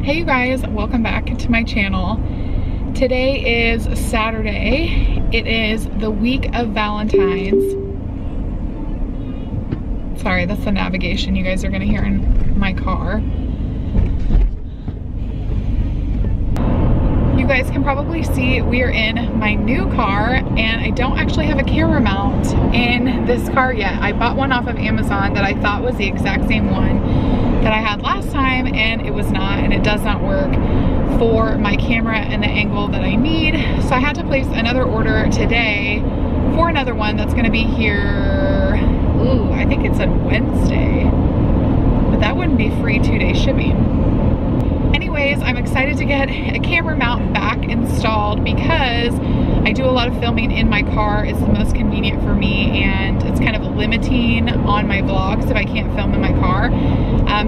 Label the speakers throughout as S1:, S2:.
S1: Hey you guys, welcome back to my channel. Today is Saturday. It is the week of Valentine's. Sorry, that's the navigation you guys are gonna hear in my car. You guys can probably see we are in my new car and I don't actually have a camera mount in this car yet. I bought one off of Amazon that I thought was the exact same one that I had last time, and it was not, and it does not work for my camera and the angle that I need. So I had to place another order today for another one that's gonna be here, ooh, I think it's on Wednesday, but that wouldn't be free 2-day shipping. Anyways, I'm excited to get a camera mount back installed because I do a lot of filming in my car. It's the most convenient for me, and it's kind of limiting on my vlogs if I can't film in my car.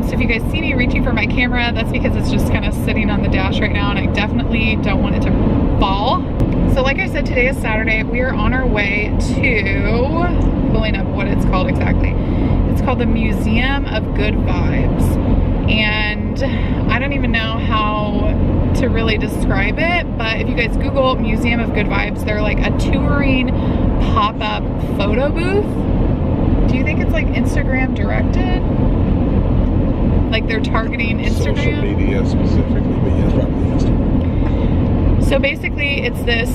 S1: So if you guys see me reaching for my camera, that's because it's just kind of sitting on the dash right now, and I definitely don't want it to fall. So like I said, today is Saturday. We are on our way to, pulling up what it's called exactly. It's called the Museum of Good Vibes. And I don't even know how to really describe it, but if you guys Google Museum of Good Vibes, they're like a touring pop-up photo booth. Do you think it's like Instagram directed? Like they're targeting Instagram?
S2: Social media specifically, but yeah, probably Instagram.
S1: So basically it's this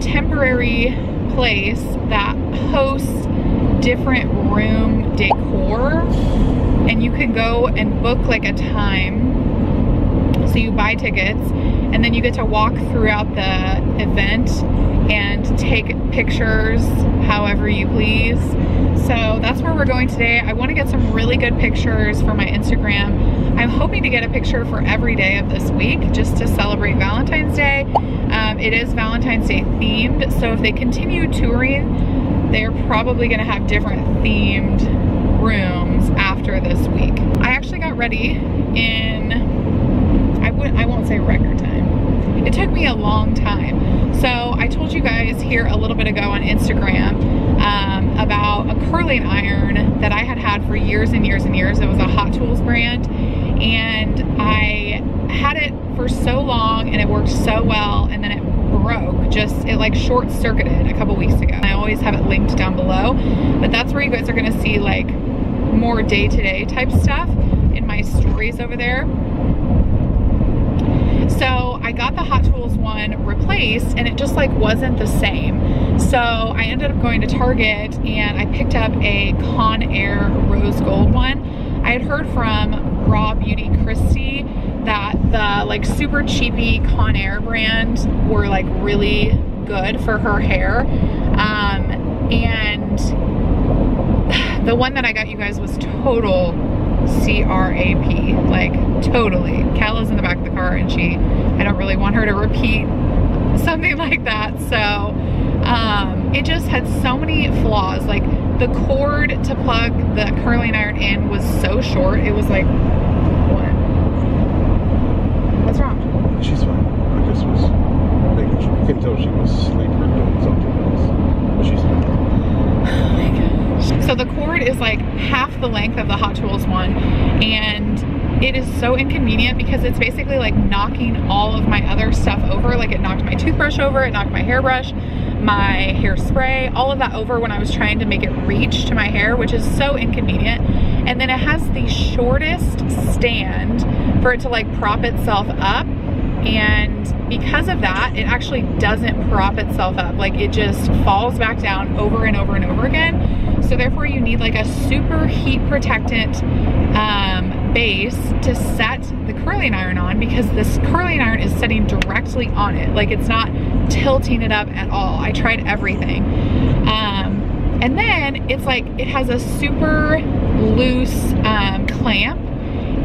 S1: temporary place that hosts different room decor, and you can go and book like a time. So you buy tickets and then you get to walk throughout the event and take pictures however you please. So that's where we're going today. I want to get some really good pictures for my Instagram. I'm hoping to get a picture for every day of this week just to celebrate Valentine's Day. It is Valentine's Day themed, so if they continue touring, they're probably going to have different themed rooms after this week. I actually got ready in, I won't say record time. It took me a long time. So I told you guys here a little bit ago on Instagram about a curling iron that I had for years and years and years. It was a Hot Tools brand, and I had it for so long and it worked so well, and then it broke. It like short-circuited a couple weeks ago. I always have it linked down below, but that's where you guys are gonna see like more day-to-day type stuff in my stories over there. So I got the Hot Tools one replaced, and it just like wasn't the same. So I ended up going to Target and I picked up a Conair rose gold one. I had heard from Raw Beauty Christy that the like super cheapy Conair brand were like really good for her hair. And the one that I got you guys was total CRAP, like totally. Callie's in the back of the car and I don't really want her to repeat something like that. So it just had so many flaws. Like the cord to plug the curling iron in was so short. It was like, what? What's wrong?
S2: She's fine. I just was making sure. I couldn't tell if she was asleep or doing something else, but she's fine.
S1: Oh my gosh. So the cord is like half the length of the Hot Tools one, and it is so inconvenient because it's basically like knocking all of my other stuff over. Like it knocked my toothbrush over, it knocked my hairbrush, my hairspray, all of that over when I was trying to make it reach to my hair, which is so inconvenient. And then it has the shortest stand for it to like prop itself up, and because of that it actually doesn't prop itself up. Like it just falls back down over and over and over again. So therefore you need like a super heat protectant base to set the curling iron on, because this curling iron is sitting directly on it. Like it's not tilting it up at all. I tried everything. And then it's like it has a super loose clamp,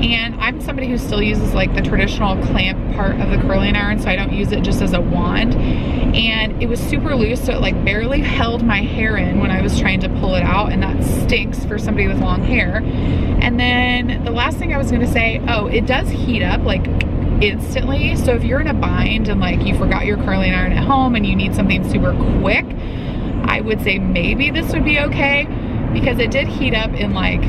S1: and I'm somebody who still uses like the traditional clamp part of the curling iron, so I don't use it just as a wand. And it was super loose, so it like barely held my hair in when I was trying to pull it out, and that stinks for somebody with long hair. And then the last thing I was gonna say, oh, it does heat up like instantly. So if you're in a bind and like you forgot your curling iron at home and you need something super quick, I would say maybe this would be okay, because it did heat up in like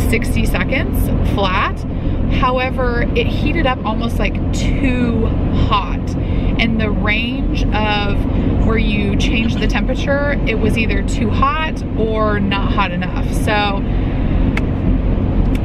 S1: 60 seconds flat. However, it heated up almost like too hot. And the range of where you change the temperature, it was either too hot or not hot enough. So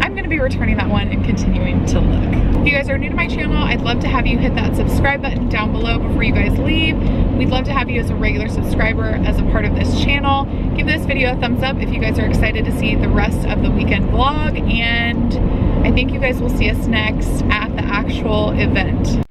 S1: I'm gonna be returning that one and continuing to look. If you guys are new to my channel, I'd love to have you hit that subscribe button down below before you guys leave. We'd love to have you as a regular subscriber, as a part of this channel. Give this video a thumbs up if you guys are excited to see the rest of the weekend vlog, and I think you guys will see us next at the actual event.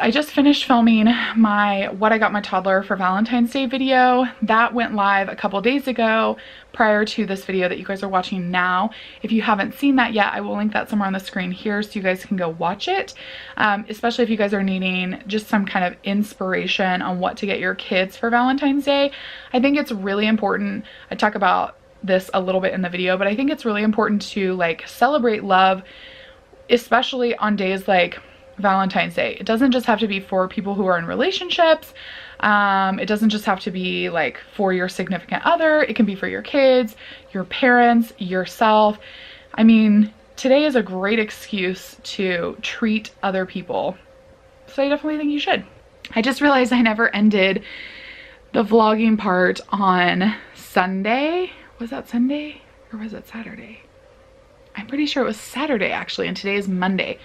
S1: I just finished filming my what I got my toddler for Valentine's Day video. That went live a couple days ago prior to this video that you guys are watching now. If you haven't seen that yet, I will link that somewhere on the screen here so you guys can go watch it. Especially if you guys are needing just some kind of inspiration on what to get your kids for Valentine's Day. I think it's really important. I talk about this a little bit in the video, but I think it's really important to like celebrate love, especially on days like Valentine's Day. It doesn't just have to be for people who are in relationships. It doesn't just have to be like for your significant other. It can be for your kids, your parents, yourself. I mean, today is a great excuse to treat other people. So I definitely think you should. I just realized I never ended the vlogging part on Sunday. Was that Sunday or was it Saturday? I'm pretty sure it was Saturday actually, and today is Monday.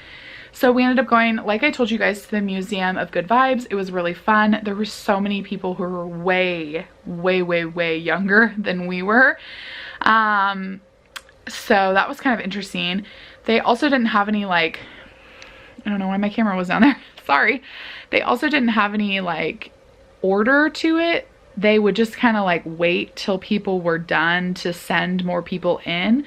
S1: So we ended up going, like I told you guys, to the Museum of Good Vibes. It was really fun. There were so many people who were way younger than we were. So that was kind of interesting. They also didn't have any like, I don't know why my camera was down there. Sorry. They also didn't have any like order to it. They would just kind of like wait till people were done to send more people in.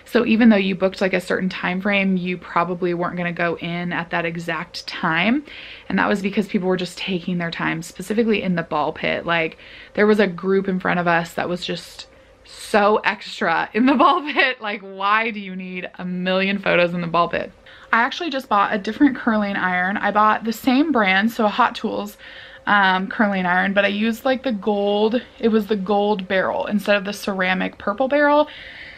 S1: So even though you booked like a certain time frame, you probably weren't going to go in at that exact time. And that was because people were just taking their time, specifically in the ball pit. Like there was a group in front of us that was just so extra in the ball pit. Like, why do you need a million photos in the ball pit? I actually just bought a different curling iron. I bought the same brand, so a Hot Tools curling iron, but I used like the gold. It was the gold barrel instead of the ceramic purple barrel.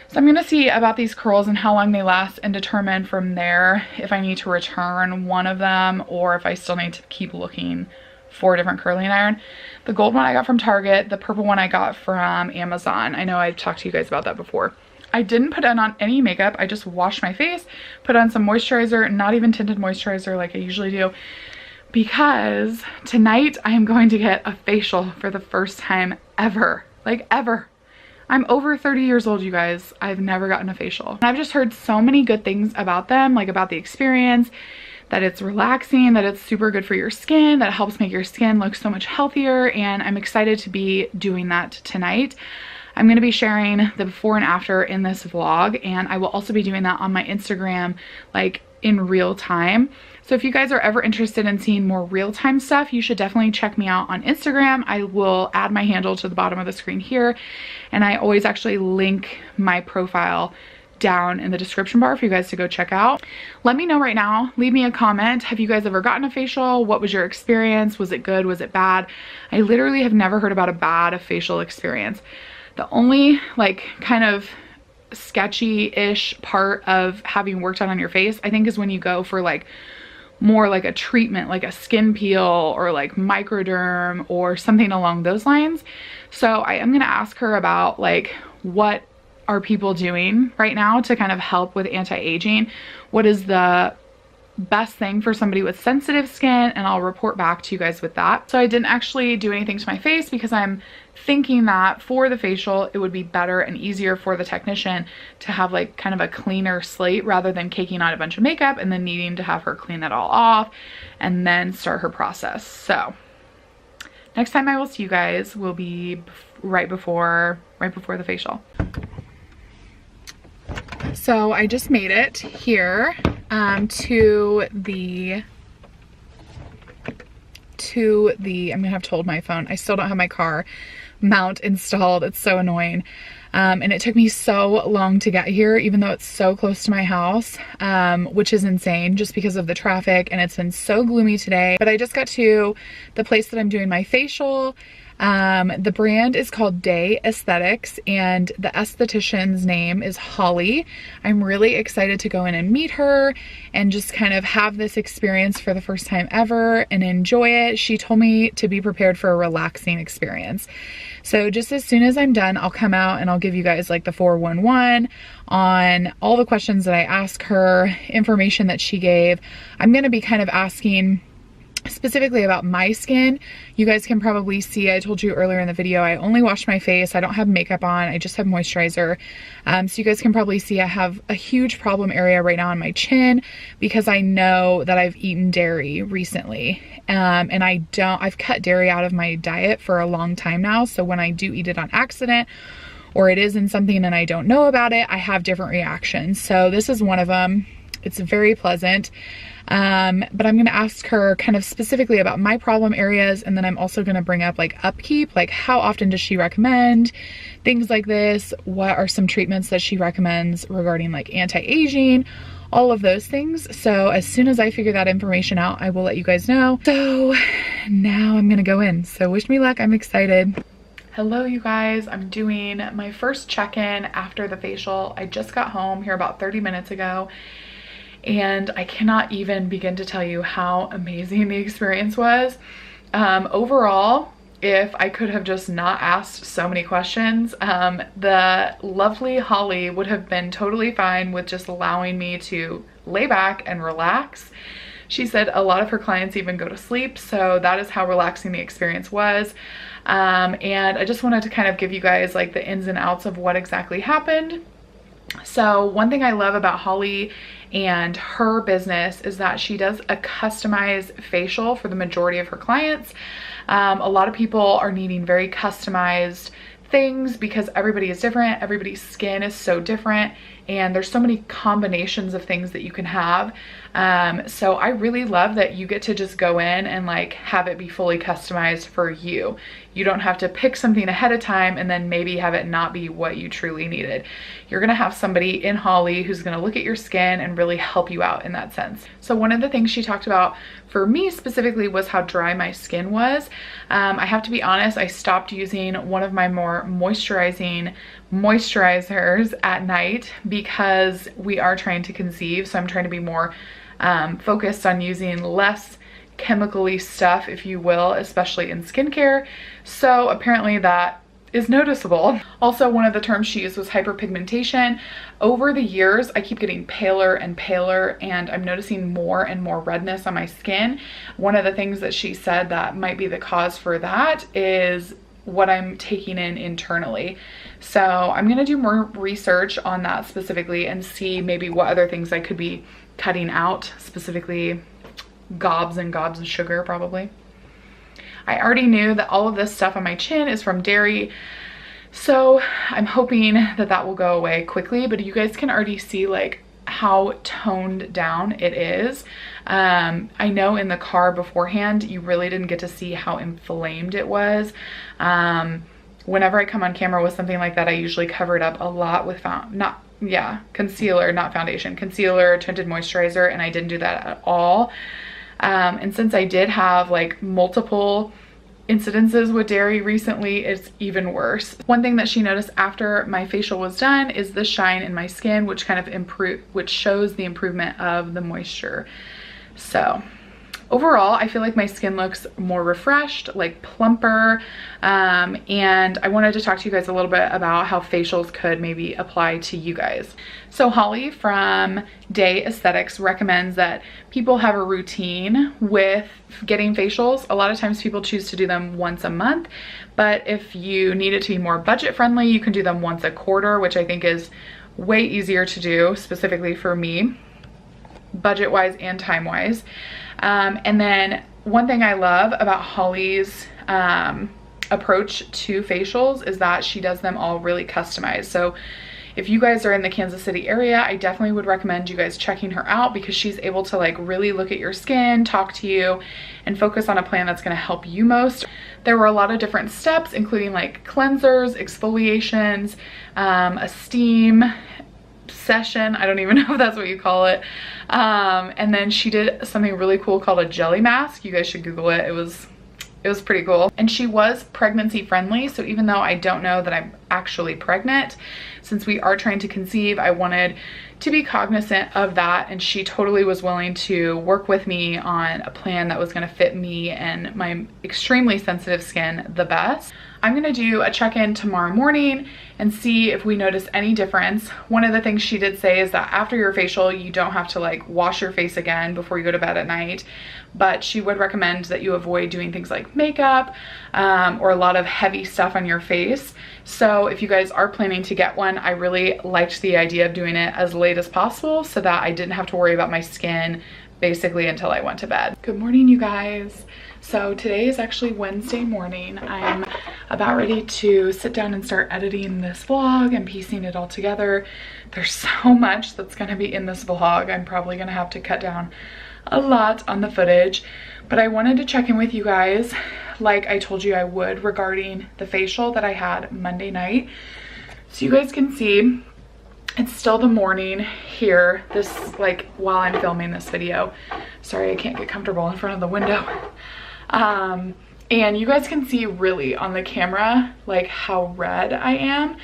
S1: So I'm gonna see about these curls and how long they last and determine from there if I need to return one of them or if I still need to keep looking for a different curling iron. The gold one I got from Target, the purple one I got from Amazon. I know I've talked to you guys about that before. I didn't put on any makeup. I just washed my face, put on some moisturizer, not even tinted moisturizer like I usually do, because tonight I am going to get a facial for the first time ever, like ever. I'm over 30 years old, you guys. I've never gotten a facial. And I've just heard so many good things about them, like about the experience, that it's relaxing, that it's super good for your skin, that it helps make your skin look so much healthier, and I'm excited to be doing that tonight. I'm going to be sharing the before and after in this vlog, and I will also be doing that on my Instagram, like in real time. So if you guys are ever interested in seeing more real-time stuff, you should definitely check me out on Instagram. I will add my handle to the bottom of the screen here, and I always actually link my profile down in the description bar for you guys to go check out. Let me know right now, leave me a comment. Have you guys ever gotten a facial? What was your experience? Was it good? Was it bad? I literally have never heard about a bad facial experience. The only like kind of sketchy-ish part of having work done on your face, I think, is when you go for like more like a treatment, like a skin peel or like microderm or something along those lines. So I am gonna ask her about like, what are people doing right now to kind of help with anti-aging? What is the best thing for somebody with sensitive skin? And I'll report back to you guys with that. So I didn't actually do anything to my face because I'm thinking that for the facial, it would be better and easier for the technician to have like kind of a cleaner slate rather than caking on a bunch of makeup and then needing to have her clean it all off and then start her process. So next time I will see you guys will be right before the facial. So I just made it here to the I'm gonna have to hold my phone. I still don't have my car mount installed. It's so annoying. And it took me so long to get here, even though it's so close to my house, which is insane just because of the traffic, and it's been so gloomy today. But I just got to the place that I'm doing my facial. The brand is called Day Aesthetics and the esthetician's name is Holly. I'm really excited to go in and meet her and just kind of have this experience for the first time ever and enjoy it. She told me to be prepared for a relaxing experience. So just as soon as I'm done, I'll come out and I'll give you guys like the 411 on all the questions that I asked her, information that she gave. I'm going to be kind of asking specifically about my skin. You guys can probably see, I told you earlier in the video, I only wash my face. I don't have makeup on. I just have moisturizer. So you guys can probably see I have a huge problem area right now on my chin because I know that I've eaten dairy recently. And I've cut dairy out of my diet for a long time now. So when I do eat it on accident or it is in something and I don't know about it, I have different reactions. So this is one of them. It's very pleasant. But I'm going to ask her kind of specifically about my problem areas. And then I'm also going to bring up like upkeep, like how often does she recommend things like this? What are some treatments that she recommends regarding like anti-aging, all of those things. So as soon as I figure that information out, I will let you guys know. So now I'm going to go in. So wish me luck. I'm excited. Hello, you guys. I'm doing my first check-in after the facial. I just got home here about 30 minutes ago. And I cannot even begin to tell you how amazing the experience was. Overall, if I could have just not asked so many questions, the lovely Holly would have been totally fine with just allowing me to lay back and relax. She said a lot of her clients even go to sleep, so that is how relaxing the experience was. And I just wanted to kind of give you guys like the ins and outs of what exactly happened. So one thing I love about Holly and her business is that she does a customized facial for the majority of her clients. A lot of people are needing very customized things because everybody is different. Everybody's skin is so different and there's so many combinations of things that you can have. So I really love that you get to just go in and like have it be fully customized for you. You don't have to pick something ahead of time and then maybe have it not be what you truly needed. You're gonna have somebody in Holly who's gonna look at your skin and really help you out in that sense. So one of the things she talked about for me specifically was how dry my skin was. I have to be honest, I stopped using one of my more moisturizers at night because we are trying to conceive. So I'm trying to be more focused on using less chemically stuff, if you will, especially in skincare. So apparently that is noticeable. Also, one of the terms she used was hyperpigmentation. Over the years, I keep getting paler and paler and I'm noticing more and more redness on my skin. One of the things that she said that might be the cause for that is what I'm taking in internally. So I'm gonna do more research on that specifically and see maybe what other things I could be cutting out, specifically gobs and gobs of sugar probably. I already knew that all of this stuff on my chin is from dairy, so I'm hoping that that will go away quickly, but you guys can already see like how toned down it is. I know in the car beforehand, you really didn't get to see how inflamed it was. Whenever I come on camera with something like that, I usually cover it up a lot with yeah, concealer, not foundation, concealer, tinted moisturizer, and I didn't do that at all. And since I did have like multiple incidences with dairy recently, it's even worse. One thing that she noticed after my facial was done is the shine in my skin, which kind of which shows the improvement of the moisture. So overall, I feel like my skin looks more refreshed, like plumper, and I wanted to talk to you guys a little bit about how facials could maybe apply to you guys. So Holly from Day Aesthetics recommends that people have a routine with getting facials. A lot of times people choose to do them once a month, but if you need it to be more budget friendly, you can do them once a quarter, which I think is way easier to do, specifically for me, budget-wise and time-wise. And then one thing I love about Holly's approach to facials is that she does them all really customized. So if you guys are in the Kansas City area, I definitely would recommend you guys checking her out, because she's able to like really look at your skin, talk to you, and focus on a plan that's going to help you most. There were a lot of different steps, including like cleansers, exfoliations, a steam session, I don't even know if that's what you call it, and then she did something really cool called a jelly mask. You guys should Google it. It was pretty cool. And she was pregnancy friendly, so even though I don't know that I'm actually pregnant, since we are trying to conceive, I wanted to be cognizant of that, and she totally was willing to work with me on a plan that was going to fit me and my extremely sensitive skin the best. I'm gonna do a check-in tomorrow morning and see if we notice any difference. One of the things she did say is that after your facial, you don't have to like wash your face again before you go to bed at night, but she would recommend that you avoid doing things like makeup or a lot of heavy stuff on your face. So if you guys are planning to get one, I really liked the idea of doing it as late as possible so that I didn't have to worry about my skin basically until I went to bed. Good morning, you guys. So today is actually Wednesday morning. I'm about ready to sit down and start editing this vlog and piecing it all together. There's so much that's gonna be in this vlog. I'm probably gonna have to cut down a lot on the footage, but I wanted to check in with you guys like I told you I would regarding the facial that I had Monday night. So you guys can see it's still the morning here, this like while I'm filming this video. Sorry, I can't get comfortable in front of the window. And you guys can see really on the camera like how red I am.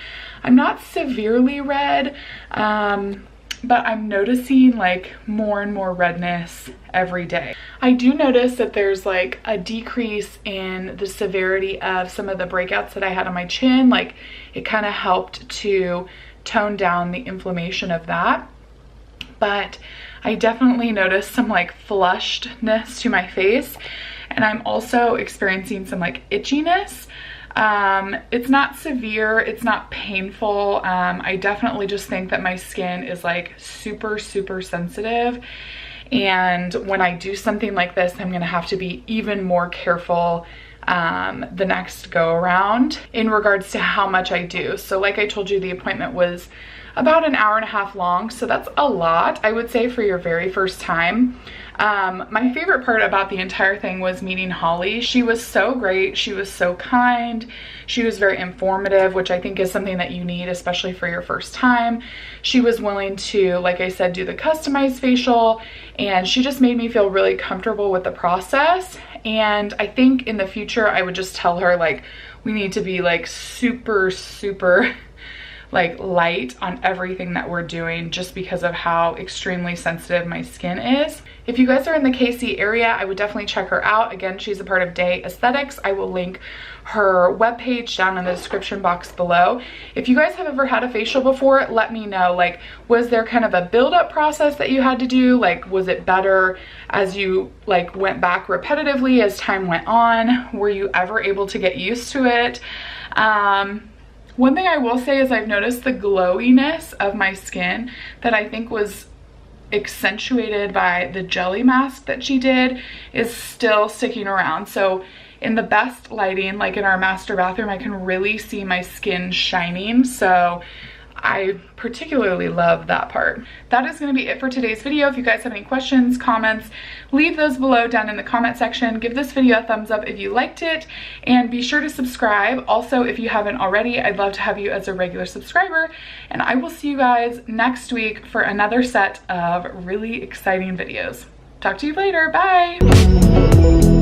S1: I'm not severely red, but I'm noticing like more and more redness every day. I do notice that there's like a decrease in the severity of some of the breakouts that I had on my chin. Like it kind of helped to tone down the inflammation of that. But I definitely noticed some like flushedness to my face. And I'm also experiencing some like itchiness. It's not severe, it's not painful. I definitely just think that my skin is like super sensitive. And when I do something like this, I'm gonna have to be even more careful the next go around in regards to how much I do. So like I told you, the appointment was about an hour and a half long. So that's a lot, I would say, for your very first time. My favorite part about the entire thing was meeting Holly. She was so great. She was so kind. She was very informative, which I think is something that you need, especially for your first time. She was willing to, like I said, do the customized facial, and she just made me feel really comfortable with the process. And I think in the future, I would just tell her like, we need to be like super like light on everything that we're doing, just because of how extremely sensitive my skin is. If you guys are in the KC area, I would definitely check her out. Again, she's a part of Day Aesthetics. I will link her webpage down in the description box below. If you guys have ever had a facial before, let me know. Like, was there kind of a build-up process that you had to do? Like, was it better as you like went back repetitively as time went on? Were you ever able to get used to it? One thing I will say is I've noticed the glowiness of my skin that I think was accentuated by the jelly mask that she did is still sticking around. So in the best lighting, like in our master bathroom, I can really see my skin shining. So I particularly love that part. That is going to be it for today's video. If you guys have any questions, comments, leave those below down in the comment section. Give this video a thumbs up if you liked it, and be sure to subscribe. Also, if you haven't already, I'd love to have you as a regular subscriber, and I will see you guys next week for another set of really exciting videos. Talk to you later. Bye.